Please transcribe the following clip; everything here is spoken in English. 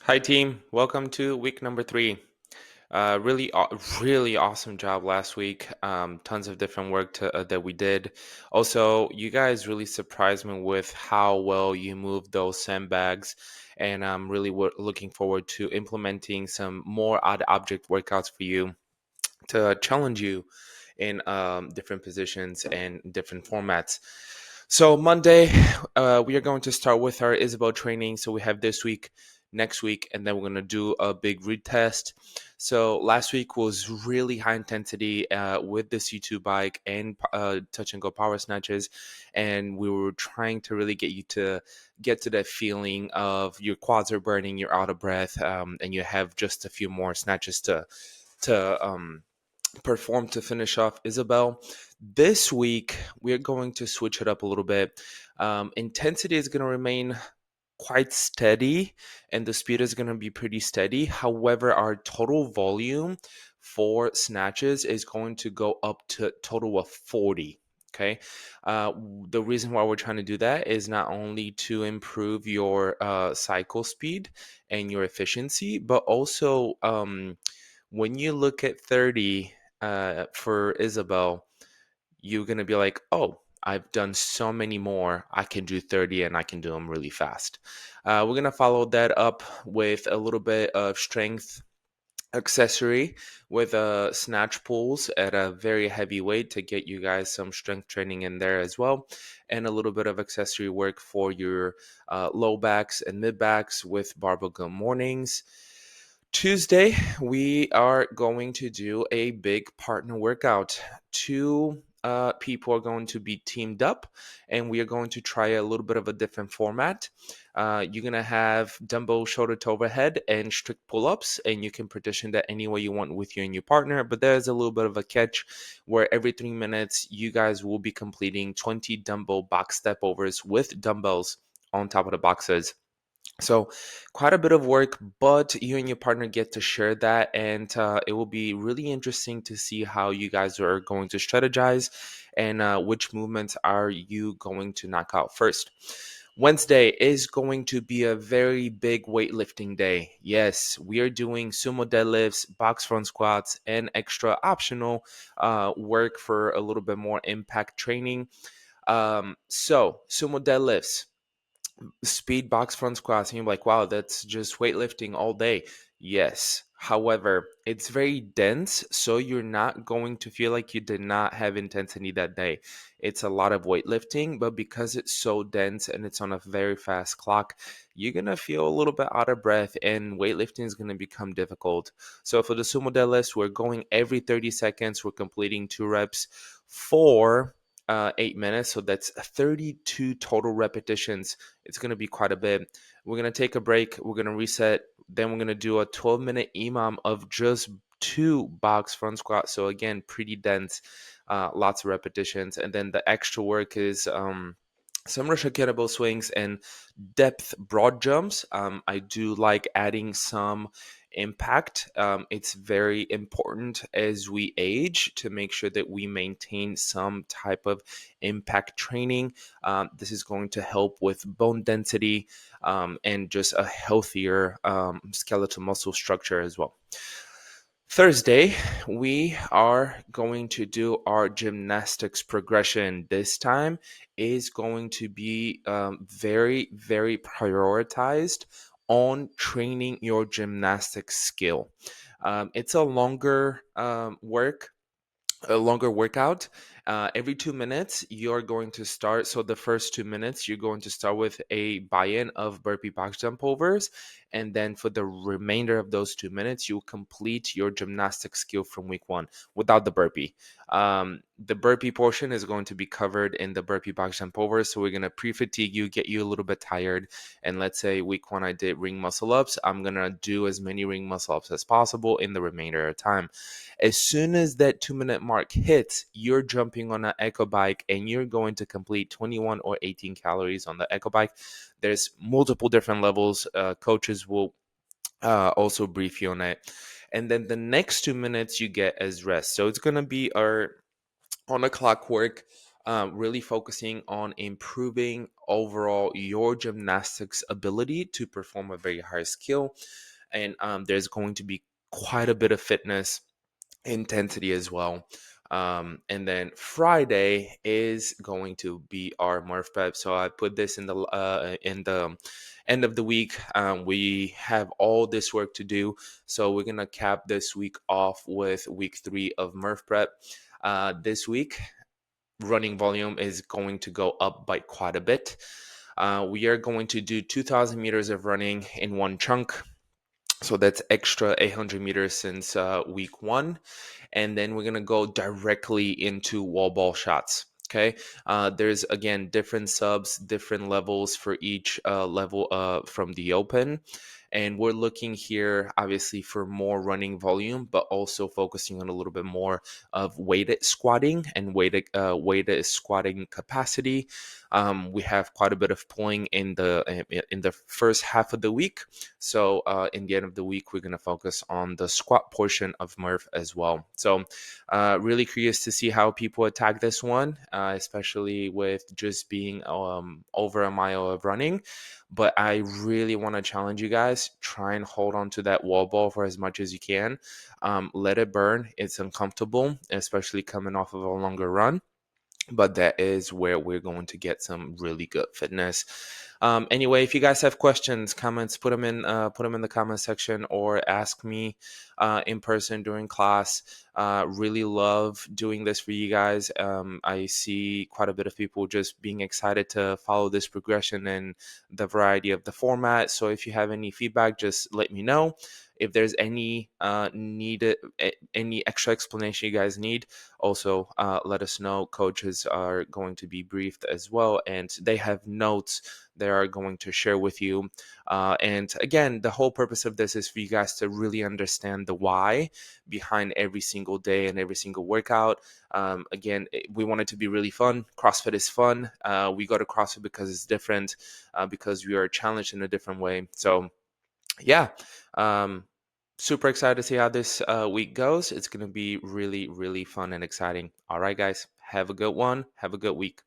Hi, team. Welcome to week number three. Really awesome job last week. Tons of different work that we did. Also, you guys really surprised me with how well you moved those sandbags, and I'm really looking forward to implementing some more odd object workouts for you to challenge you in different positions and different formats. So Monday, we are going to start with our Isabel training. So we have this week, next week, and then we're going to do a big retest. So last week was really high intensity with the C2 bike and touch and go power snatches, and we were trying to really get you to get to that feeling of your quads are burning, you're out of breath, and you have just a few more snatches to perform to finish off Isabel. This week, we're going to switch it up a little bit. Intensity is going to remain quite steady and the speed is going to be pretty steady. However, our total volume for snatches is going to go up to a total of 40. Okay. The reason why we're trying to do that is not only to improve your cycle speed and your efficiency, but also when you look at 30 for Isabel, you're going to be like, oh, I've done so many more. I can do 30 and I can do them really fast. We're going to follow that up with a little bit of strength accessory with snatch pulls at a very heavy weight to get you guys some strength training in there as well, and a little bit of accessory work for your low backs and mid backs with barbell good mornings. Tuesday, we are going to do a big partner workout. Two people are going to be teamed up, and we are going to try a little bit of a different format. You're going to have dumbbell shoulder to overhead and strict pull ups, and you can partition that any way you want with you and your partner. But there's a little bit of a catch where every 3 minutes, you guys will be completing 20 dumbbell box step overs with dumbbells on top of the boxes. So, quite a bit of work, but you and your partner get to share that, and it will be really interesting to see how you guys are going to strategize and which movements are you going to knock out first. Wednesday is going to be a very big weightlifting day. Yes, we are doing sumo deadlifts, box front squats, and extra optional work for a little bit more impact training. So, sumo deadlifts, speed box front squats, and you're like, wow, that's just weightlifting all day. Yes. However, it's very dense, so you're not going to feel like you did not have intensity that day. It's a lot of weightlifting, but because it's so dense and it's on a very fast clock, you're going to feel a little bit out of breath and weightlifting is going to become difficult. So for the sumo deadlifts, we're going every 30 seconds. We're completing 2 reps for 8 minutes. So that's 32 total repetitions. It's going to be quite a bit. We're going to take a break. We're going to reset. Then we're going to do a 12-minute EMOM of just two box front squats. So again, pretty dense, lots of repetitions. And then the extra work is some Russian kettlebell swings and depth broad jumps. I do like adding some impact. It's very important as we age to make sure that we maintain some type of impact training. This is going to help with bone density and just a healthier skeletal muscle structure as well. Thursday, we are going to do our gymnastics progression. This time is going to be very prioritized on training your gymnastics skill. It's a longer workout. Every 2 minutes, you're going to start. So, the first 2 minutes, you're going to start with a buy in of burpee box jump overs. And then for the remainder of those 2 minutes, you'll complete your gymnastic skill from week one without the burpee. The burpee portion is going to be covered in the burpee box jump overs. So, we're going to pre fatigue you, get you a little bit tired. And let's say week one, I did ring muscle ups. I'm going to do as many ring muscle ups as possible in the remainder of time. As soon as that 2 minute mark hits, you're jumping on an echo bike and you're going to complete 21 or 18 calories on the echo bike. There's multiple different levels. Coaches will also brief you on it. And then the next 2 minutes you get as rest. So it's going to be our on a clock work. really focusing on improving overall your gymnastics ability to perform a very high skill. And there's going to be quite a bit of fitness intensity as well. And then Friday is going to be our Murph prep. So I put this in the end of the week. We have all this work to do, so we're gonna cap this week off with week 3 of Murph prep. This week, running volume is going to go up by quite a bit. We are going to do 2,000 meters of running in one chunk. So that's extra 800 meters since week 1. And then we're going to go directly into wall ball shots. Okay. There's again different subs, different levels for each level from the open. And we're looking here, obviously, for more running volume, but also focusing on a little bit more of weighted squatting and weighted squatting capacity. We have quite a bit of pulling in the first half of the week. So in the end of the week, we're going to focus on the squat portion of Murph as well. So really curious to see how people attack this one, especially with just being over a mile of running. But I really want to challenge you guys. Try and hold on to that wall ball for as much as you can. Let it burn. It's uncomfortable, especially coming off of a longer run, but that is where we're going to get some really good fitness. Anyway, if you guys have questions, comments, put them in the comment section, or ask me in person during class. Really love doing this for you guys. I see quite a bit of people just being excited to follow this progression and the variety of the format. So if you have any feedback, just let me know. If there's any any extra explanation you guys need, also let us know. Coaches are going to be briefed as well, and they have notes they are going to share with you. And again, the whole purpose of this is for you guys to really understand the why behind every single day and every single workout. Again, we want it to be really fun. CrossFit is fun. We go to CrossFit because it's different, because we are challenged in a different way. So yeah, um, super excited to see how this week goes. It's going to be really, really fun and exciting. All right, guys, have a good one. Have a good week.